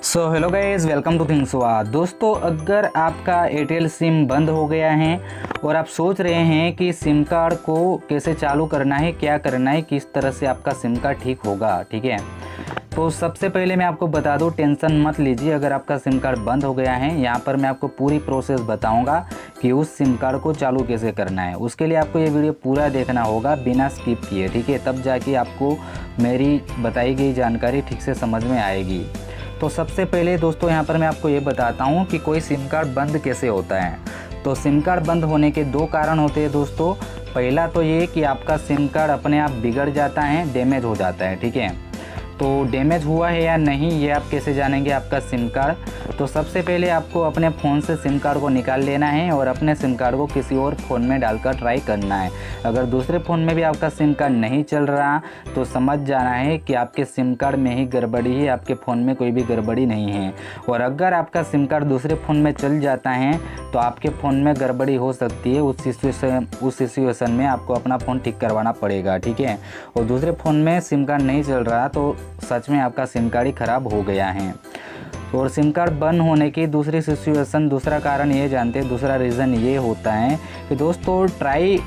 So hello guys, welcome to थिंग्सवा। दोस्तों, अगर आपका एयरटेल सिम बंद हो गया है और आप सोच रहे हैं कि सिम कार्ड को कैसे चालू करना है, क्या करना है, किस तरह से आपका सिम कार्ड ठीक होगा, ठीक है। तो सबसे पहले मैं आपको बता दूं, टेंशन मत लीजिए। अगर आपका सिम कार्ड बंद हो गया है, यहाँ पर मैं आपको पूरी प्रोसेस बताऊंगा कि उस सिम कार्ड को चालू कैसे करना है। उसके लिए आपको ये वीडियो पूरा देखना होगा बिना स्किप किए, ठीक है। तब जाके आपको मेरी बताई गई जानकारी ठीक से समझ में आएगी। तो सबसे पहले दोस्तों, यहाँ पर मैं आपको ये बताता हूँ कि कोई सिम कार्ड बंद कैसे होता है। तो सिम कार्ड बंद होने के दो कारण होते हैं दोस्तों। पहला तो ये कि आपका सिम कार्ड अपने आप बिगड़ जाता है, डैमेज हो जाता है, ठीक है। तो डैमेज हुआ है या नहीं, ये आप कैसे जानेंगे आपका सिम कार्ड। तो सबसे पहले आपको अपने फ़ोन से सिम कार्ड को निकाल लेना है और अपने सिम कार्ड को किसी और फ़ोन में डालकर ट्राई करना है। अगर दूसरे फ़ोन में भी आपका सिम कार्ड नहीं चल रहा तो समझ जाना है कि आपके सिम कार्ड में ही गड़बड़ी है, आपके फ़ोन में कोई भी गड़बड़ी नहीं है। और अगर आपका सिम कार्ड दूसरे फ़ोन में चल जाता है तो आपके फ़ोन में गड़बड़ी हो सकती है। उस सिचुएशन में आपको अपना फ़ोन ठीक करवाना पड़ेगा, ठीक है। और दूसरे फ़ोन में सिम कार्ड नहीं चल रहा तो सच में आपका सिम कार्ड ही ख़राब हो गया है। और सिम कार्ड बंद होने की दूसरी सिचुएशन, दूसरा कारण ये जानते हैं, दूसरा रीज़न ये होता है कि दोस्तों ट्राई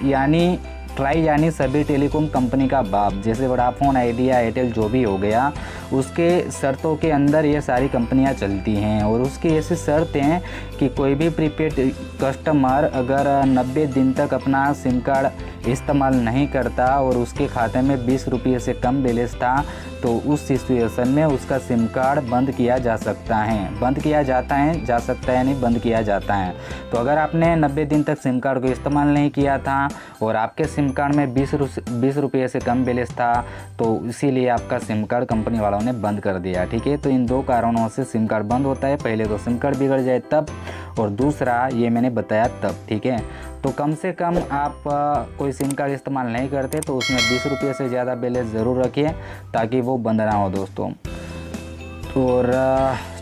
यानी सभी टेलीकॉम कंपनी का बाप, जैसे वोडाफोन, आइडिया, एयरटेल जो भी हो गया, उसके शर्तों के अंदर ये सारी कंपनियां चलती हैं। और उसकी ऐसी शर्त हैं कि कोई भी प्रीपेड कस्टमर अगर 90 दिन तक अपना सिम कार्ड इस्तेमाल नहीं करता और उसके खाते में 20 रुपये से कम बैलेंस था तो उस सिचुएशन में उसका सिम कार्ड बंद किया जा सकता है। बंद किया जाता है, जा सकता है नहीं, बंद किया जाता है। तो अगर आपने 90 दिन तक सिम कार्ड को इस्तेमाल नहीं किया था और आपके सिम कार्ड में 20 रुपये से कम बैलेंस था तो इसीलिए आपका सिम कार्ड कंपनी वालों ने बंद कर दिया, ठीक है। तो इन दो कारणों से सिम कार्ड बंद होता है। पहले तो सिम कार्ड बिगड़ जाए तब, और दूसरा ये मैंने बताया तब, ठीक है। तो कम से कम आप कोई सिम कार्ड इस्तेमाल नहीं करते तो उसमें 20 रुपये से ज़्यादा बैलेंस ज़रूर रखिए ताकि वो बंद ना हो दोस्तों। और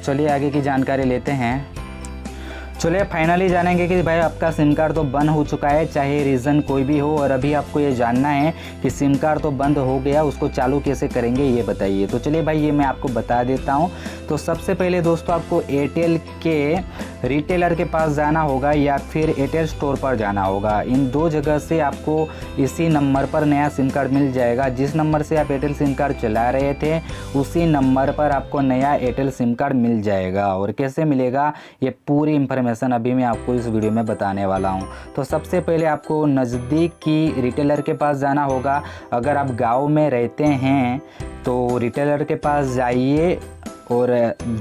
चलिए आगे की जानकारी लेते हैं। चलिए फाइनली जानेंगे कि भाई आपका सिम कार्ड तो बंद हो चुका है, चाहे रीज़न कोई भी हो। और अभी आपको ये जानना है कि सिम कार्ड तो बंद हो गया, उसको चालू कैसे करेंगे ये बताइए। तो चलिए भाई ये मैं आपको बता देता हूँ। तो सबसे पहले दोस्तों आपको एयरटेल के रिटेलर के पास जाना होगा या फिर एयरटेल स्टोर पर जाना होगा। इन दो जगह से आपको इसी नंबर पर नया सिम कार्ड मिल जाएगा। जिस नंबर से आप एयरटेल सिम कार्ड चला रहे थे उसी नंबर पर आपको नया एयरटेल सिम कार्ड मिल जाएगा। और कैसे मिलेगा ये पूरी इंफॉर्मेशन अभी मैं आपको इस वीडियो में बताने वाला हूँ। तो सबसे पहले आपको नज़दीकी रिटेलर के पास जाना होगा। अगर आप गाँव में रहते हैं तो रिटेलर के पास जाइए, और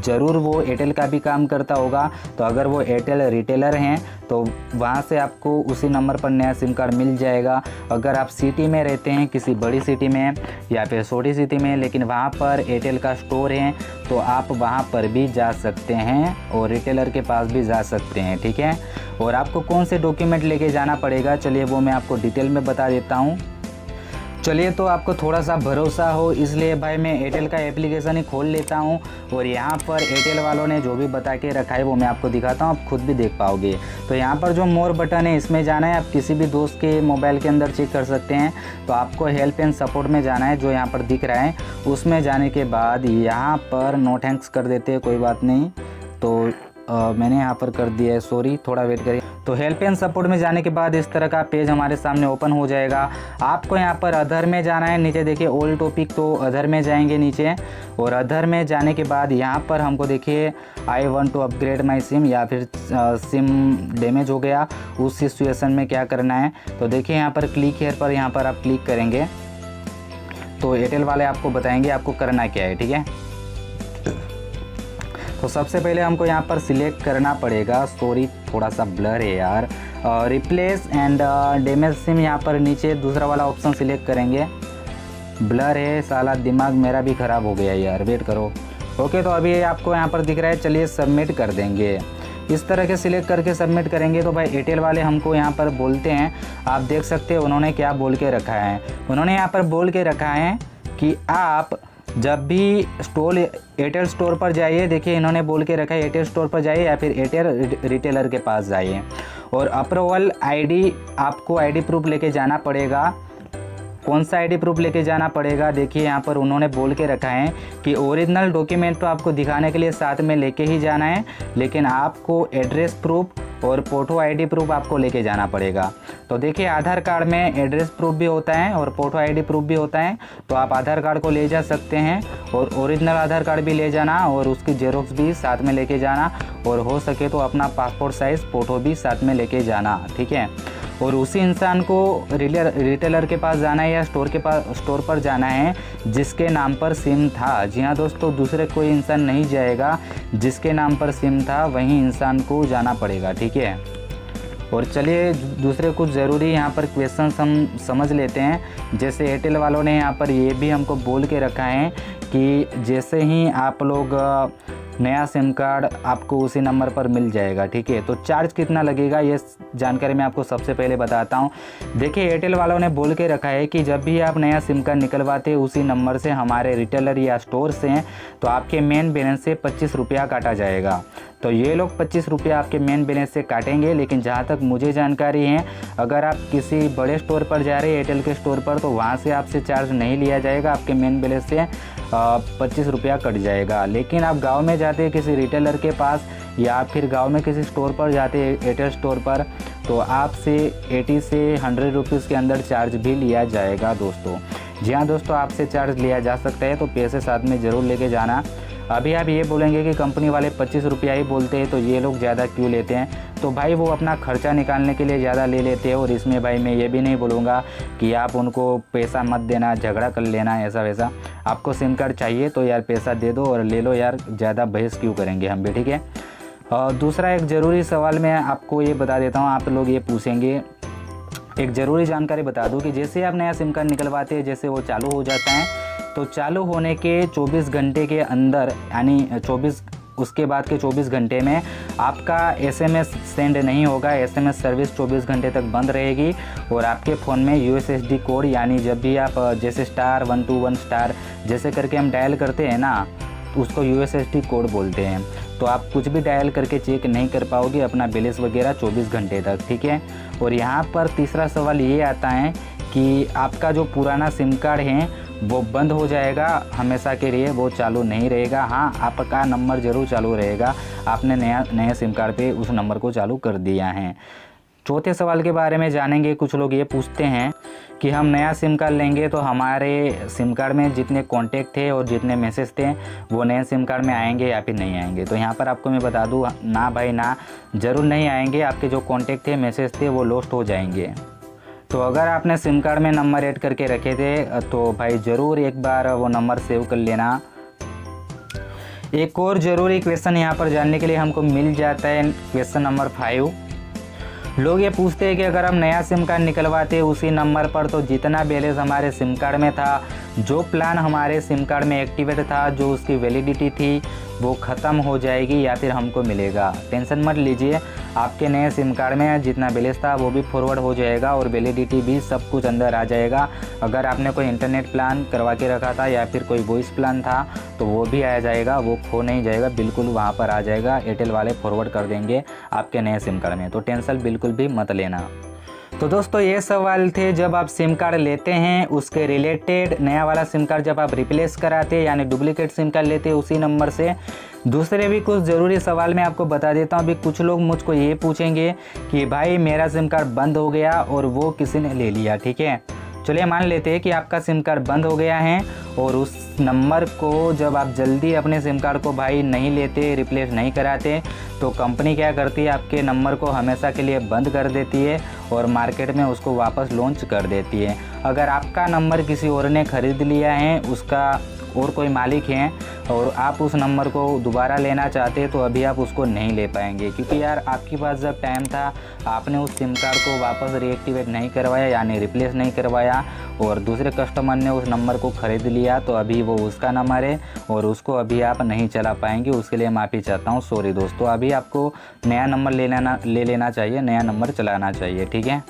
ज़रूर वो एयरटेल का भी काम करता होगा। तो अगर वो एयरटेल रिटेलर हैं तो वहाँ से आपको उसी नंबर पर नया सिम कार्ड मिल जाएगा। अगर आप सिटी में रहते हैं, किसी बड़ी सिटी में या फिर छोटी सिटी में, लेकिन वहाँ पर एयरटेल का स्टोर है तो आप वहाँ पर भी जा सकते हैं और रिटेलर के पास भी जा सकते हैं, ठीक है। और आपको कौन से डॉक्यूमेंट लेके जाना पड़ेगा, चलिए वो मैं आपको डिटेल में बता देता हूँ। चलिए तो आपको थोड़ा सा भरोसा हो इसलिए भाई मैं एयरटेल का एप्लीकेशन ही खोल लेता हूँ और यहाँ पर एयरटेल वालों ने जो भी बता के रखा है वो मैं आपको दिखाता हूँ, आप खुद भी देख पाओगे। तो यहाँ पर जो मोर बटन है इसमें जाना है। आप किसी भी दोस्त के मोबाइल के अंदर चेक कर सकते हैं। तो आपको हेल्प एंड सपोर्ट में जाना है, जो यहाँ पर दिख रहा है। उसमें जाने के बाद यहाँ पर नो थैंक्स कर देते हैं, कोई बात नहीं। तो मैंने यहाँ पर कर दिया है, सॉरी, थोड़ा वेट करिए। तो हेल्प एंड सपोर्ट में जाने के बाद इस तरह का पेज हमारे सामने ओपन हो जाएगा। आपको यहाँ पर अदर में जाना है, नीचे देखिए ऑल टॉपिक, तो अदर में जाएंगे नीचे। और अदर में जाने के बाद यहाँ पर हमको देखिए I want to upgrade my SIM, या फिर सिम डैमेज हो गया, उस सिचुएशन में क्या करना है। तो देखिए यहाँ पर क्लिक हेयर पर, यहाँ पर आप क्लिक करेंगे तो एयरटेल वाले आपको बताएंगे आपको करना क्या है, ठीक है। तो सबसे पहले हमको यहाँ पर सिलेक्ट करना पड़ेगा, सॉरी थोड़ा सा ब्लर है यार, रिप्लेस एंड डैमेज सिम। यहाँ पर नीचे दूसरा वाला ऑप्शन सिलेक्ट करेंगे। ब्लर है, साला दिमाग मेरा भी ख़राब हो गया यार, वेट करो। ओके, तो अभी आपको यहाँ पर दिख रहा है, चलिए सबमिट कर देंगे। इस तरह के सिलेक्ट करके सबमिट करेंगे तो भाई एयरटेल वाले हमको यहाँ पर बोलते हैं, आप देख सकते हैं उन्होंने क्या बोल के रखा है। उन्होंने यहाँ पर बोल के रखा है कि आप जब भी एयरटेल स्टोर पर जाइए, देखिए इन्होंने बोल के रखा है एयरटेल स्टोर पर जाइए या फिर एयरटेल रिटेलर के पास जाइए। और अप्रूवल आईडी, आपको आईडी प्रूफ लेके जाना पड़ेगा। कौन सा आईडी प्रूफ लेके जाना पड़ेगा, देखिए यहाँ पर उन्होंने बोल के रखा है कि ओरिजिनल डॉक्यूमेंट तो आपको दिखाने के लिए साथ में लेके ही जाना है, लेकिन आपको एड्रेस प्रूफ और फोटो आईडी प्रूफ आपको लेके जाना पड़ेगा। तो देखिए आधार कार्ड में एड्रेस प्रूफ भी होता है और फोटो आईडी प्रूफ भी होता है, तो आप आधार कार्ड को ले जा सकते हैं और ओरिजिनल आधार कार्ड भी ले जाना और उसकी जेरोक्स भी साथ में लेके जाना, और हो सके तो अपना पासपोर्ट साइज़ फ़ोटो भी साथ में लेके जाना, ठीक है। और उसी इंसान को रिटेलर के पास जाना है या स्टोर पर जाना है जिसके नाम पर सिम था। जी हाँ दोस्तों, दूसरे कोई इंसान नहीं जाएगा, जिसके नाम पर सिम था वही इंसान को जाना पड़ेगा, ठीक है। और चलिए दूसरे कुछ ज़रूरी यहाँ पर क्वेश्चन हम समझ लेते हैं। जैसे एयरटेल वालों ने यहाँ पर ये भी हमको बोल के रखा है कि जैसे ही आप लोग नया सिम कार्ड आपको उसी नंबर पर मिल जाएगा, ठीक है। तो चार्ज कितना लगेगा ये जानकारी मैं आपको सबसे पहले बताता हूँ। देखिए एयरटेल वालों ने बोल के रखा है कि जब भी आप नया सिम कार्ड निकलवाते उसी नंबर से हमारे रिटेलर या स्टोर से, तो आपके मेन बैलेंस से 25 रुपया काटा जाएगा। तो ये लोग 25 रुपया आपके मेन बैलेंस से काटेंगे, लेकिन जहाँ तक मुझे जानकारी है अगर आप किसी बड़े स्टोर पर जा रहे हैं एयरटेल के स्टोर पर, तो वहाँ से आपसे चार्ज नहीं लिया जाएगा, आपके मेन बैलेंस से 25 रुपया कट जाएगा। लेकिन आप गांव में जाते हैं किसी रिटेलर के पास या फिर गांव में किसी स्टोर पर जाते हैं एयरटेल स्टोर पर, तो आपसे 80 से 100 रुपीज़ के अंदर चार्ज भी लिया जाएगा दोस्तों। जी हाँ दोस्तों, आपसे चार्ज लिया जा सकता है, तो पैसे साथ में ज़रूर लेके जाना। अभी आप ये बोलेंगे कि कंपनी वाले 25 रुपया ही बोलते हैं तो ये लोग ज़्यादा क्यों लेते हैं, तो भाई वो अपना खर्चा निकालने के लिए ज़्यादा ले लेते हैं। और इसमें भाई मैं ये भी नहीं बोलूँगा कि आप उनको पैसा मत देना, झगड़ा कर लेना, ऐसा वैसा। आपको सिम कार्ड चाहिए तो यार पैसा दे दो और ले लो यार, ज़्यादा बहस क्यों करेंगे हम भी, ठीक है। और दूसरा एक ज़रूरी सवाल मैं आपको ये बता देता हूँ, आप लोग ये पूछेंगे, एक ज़रूरी जानकारी बता दूँ कि जैसे आप नया सिम कार्ड निकलवाते हैं, जैसे वो चालू हो जाता है, तो चालू होने के 24 घंटे के अंदर यानी उसके बाद के 24 घंटे में आपका SMS सेंड नहीं होगा। SMS सर्विस 24 घंटे तक बंद रहेगी और आपके फ़ोन में USSD कोड, यानी जब भी आप जैसे *121* जैसे करके हम डायल करते हैं ना, उसको USSD कोड बोलते हैं। तो आप कुछ भी डायल करके चेक नहीं कर पाओगे अपना बैलेंस वगैरह 24 घंटे तक, ठीक है। और यहाँ पर तीसरा सवाल ये आता है कि आपका जो पुराना सिम कार्ड है वो बंद हो जाएगा हमेशा के लिए, वो चालू नहीं रहेगा। हाँ, आपका नंबर ज़रूर चालू रहेगा, आपने नया सिम कार्ड पे उस नंबर को चालू कर दिया है। चौथे सवाल के बारे में जानेंगे। कुछ लोग ये पूछते हैं कि हम नया सिम कार्ड लेंगे तो हमारे सिम कार्ड में जितने कॉन्टैक्ट थे और जितने मैसेज थे वो नए सिम कार्ड में आएंगे या फिर नहीं आएंगे। तो यहाँ पर आपको मैं बता दूँ, ना भाई ना, ज़रूर नहीं आएंगे। आपके जो कॉन्टैक्ट थे, मैसेज थे, वो लॉस्ट हो जाएंगे। तो अगर आपने सिम कार्ड में नंबर ऐड करके रखे थे तो भाई ज़रूर एक बार वो नंबर सेव कर लेना। एक और ज़रूरी क्वेश्चन यहाँ पर जानने के लिए हमको मिल जाता है, क्वेश्चन नंबर 5। लोग ये पूछते हैं कि अगर हम नया सिम कार्ड निकलवाते उसी नंबर पर, तो जितना बैलेंस हमारे सिम कार्ड में था, जो प्लान हमारे सिम कार्ड में एक्टिवेट था, जो उसकी वैलिडिटी थी, वो ख़त्म हो जाएगी या फिर हमको मिलेगा। टेंशन मत लीजिए, आपके नए सिम कार्ड में जितना बैलेंस था वो भी फॉरवर्ड हो जाएगा और वैलिडिटी भी सब कुछ अंदर आ जाएगा। अगर आपने कोई इंटरनेट प्लान करवा के रखा था या फिर कोई वॉइस प्लान था तो वो भी आ जाएगा, वो खो नहीं जाएगा, बिल्कुल वहाँ पर आ जाएगा। एयरटेल वाले फॉरवर्ड कर देंगे आपके नए सिम कार्ड में, तो टेंशन बिल्कुल भी मत लेना। तो दोस्तों ये सवाल थे जब आप सिम कार्ड लेते हैं उसके रिलेटेड। नया वाला सिम कार्ड जब आप रिप्लेस कराते हैं यानी डुप्लीकेट सिम कार्ड लेते हैं उसी नंबर से। दूसरे भी कुछ ज़रूरी सवाल मैं आपको बता देता हूँ। अभी कुछ लोग मुझको ये पूछेंगे कि भाई मेरा सिम कार्ड बंद हो गया और वो किसी ने ले लिया, ठीक है। चलिए मान लेते हैं कि आपका सिम कार्ड बंद हो गया है और उस नंबर को जब आप जल्दी अपने सिम कार्ड को भाई नहीं लेते, रिप्लेस नहीं कराते, तो कंपनी क्या करती है, आपके नंबर को हमेशा के लिए बंद कर देती है और मार्केट में उसको वापस लॉन्च कर देती है। अगर आपका नंबर किसी और ने ख़रीद लिया है, उसका और कोई मालिक हैं, और आप उस नंबर को दोबारा लेना चाहते हैं तो अभी आप उसको नहीं ले पाएंगे, क्योंकि यार आपके पास जब टाइम था आपने उस सिम कार्ड को वापस रीएक्टिवेट नहीं करवाया यानी रिप्लेस नहीं करवाया और दूसरे कस्टमर ने उस नंबर को ख़रीद लिया, तो अभी वो उसका नंबर है और उसको अभी आप नहीं चला पाएंगे। उसके लिए माफ़ी चाहता हूँ, सॉरी दोस्तों। अभी आपको नया नंबर ले लेना चाहिए, नया नंबर चलाना चाहिए, ठीक है।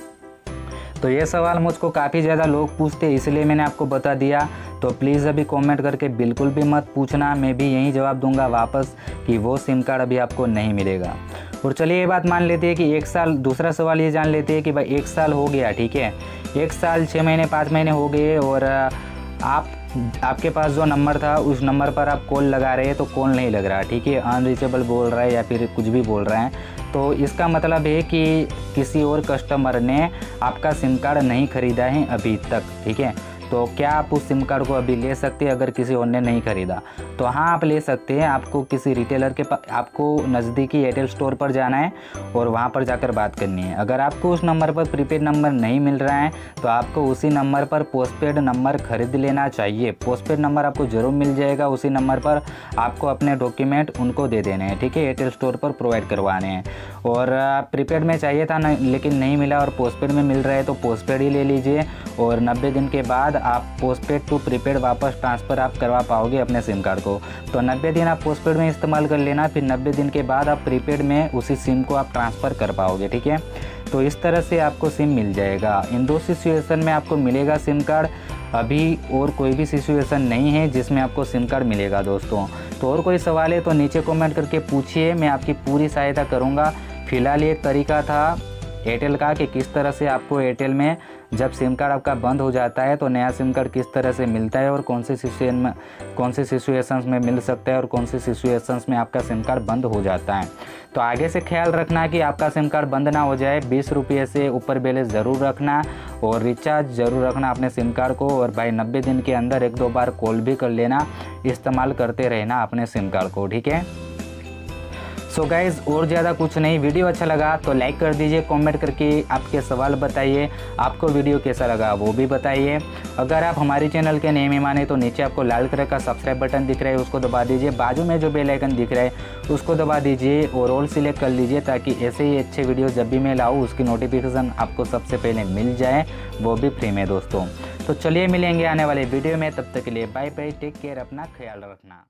तो ये सवाल मुझको काफ़ी ज़्यादा लोग पूछते हैं, इसलिए मैंने आपको बता दिया। तो प्लीज़ अभी कमेंट करके बिल्कुल भी मत पूछना, मैं भी यही जवाब दूंगा वापस कि वो सिम कार्ड अभी आपको नहीं मिलेगा। और चलिए ये बात मान लेते हैं कि 1 साल, दूसरा सवाल ये जान लेते हैं कि भाई 1 साल हो गया, ठीक है, 1 साल 6 महीने 5 महीने हो गए और आपके पास जो नंबर था उस नंबर पर आप कॉल लगा रहे हैं तो कॉल नहीं लग रहा, ठीक है, अनरीचेबल बोल रहा है या फिर कुछ भी बोल रहा है, तो इसका मतलब है कि किसी और कस्टमर ने आपका सिम कार्ड नहीं ख़रीदा है अभी तक, ठीक है। तो क्या आप उस सिम कार्ड को अभी ले सकते हैं अगर किसी और ने नहीं ख़रीदा? तो हाँ, आप ले सकते हैं। आपको किसी रिटेलर के पास, आपको नज़दीकी एयरटेल स्टोर पर जाना है और वहाँ पर जाकर बात करनी है। अगर आपको उस नंबर पर प्रीपेड नंबर नहीं मिल रहा है तो आपको उसी नंबर पर पोस्टपेड नंबर ख़रीद लेना चाहिए। पोस्टपेड नंबर आपको ज़रूर मिल जाएगा। उसी नंबर पर आपको अपने डॉक्यूमेंट उनको दे देने हैं, ठीक है, एयरटेल स्टोर पर प्रोवाइड करवाने हैं। और प्रीपेड में चाहिए था ना, लेकिन नहीं मिला और पोस्टपेड में मिल रहा है तो पोस्टपेड ही ले लीजिए और 90 दिन के बाद आप पोस्टपेड टू प्रीपेड वापस ट्रांसफ़र आप करवा पाओगे अपने सिम कार्ड को। तो 90 दिन आप पोस्टपेड में इस्तेमाल कर लेना, फिर 90 दिन के बाद आप प्रीपेड में उसी सिम को आप ट्रांसफ़र कर पाओगे, ठीक है। तो इस तरह से आपको सिम मिल जाएगा। इन 2 सिचुएशन में आपको मिलेगा सिम कार्ड। अभी और कोई भी सिचुएशन नहीं है जिसमें आपको सिम कार्ड मिलेगा दोस्तों। तो और कोई सवाल है तो नीचे कमेंट करके पूछिए, मैं आपकी पूरी सहायता करूँगा। फ़िलहाल ये तरीका था एयरटेल का कि किस तरह से आपको एयरटेल में जब सिम कार्ड आपका बंद हो जाता है तो नया सिम कार्ड किस तरह से मिलता है और कौन से सिचुएशंस में मिल सकता है और कौन से सिचुएशंस में आपका सिम कार्ड बंद हो जाता है। तो आगे से ख्याल रखना कि आपका सिम कार्ड बंद ना हो जाए। 20 रुपये से ऊपर बैलेंस ज़रूर रखना और रिचार्ज ज़रूर रखना अपने सिम कार्ड को। और भाई 90 दिन के अंदर 1-2 बार कॉल भी कर लेना, इस्तेमाल करते रहना अपने सिम कार्ड को, ठीक है। सो गाइज़, और ज़्यादा कुछ नहीं। वीडियो अच्छा लगा तो लाइक कर दीजिए, कमेंट करके आपके सवाल बताइए, आपको वीडियो कैसा लगा वो भी बताइए। अगर आप हमारे चैनल के नए मेहमान हैं तो नीचे आपको लाल कलर का सब्सक्राइब बटन दिख रहा है, उसको दबा दीजिए। बाजू में जो बेल आइकन दिख रहा है उसको दबा दीजिए और ऑल सिलेक्ट कर लीजिए ताकि ऐसे ही अच्छे वीडियो जब भी मैं लाऊँ उसकी नोटिफिकेशन आपको सबसे पहले मिल जाए, वो भी फ्री में दोस्तों। तो चलिए मिलेंगे आने वाले वीडियो में, तब तक के लिए बाय बाय, टेक केयर, अपना ख्याल रखना।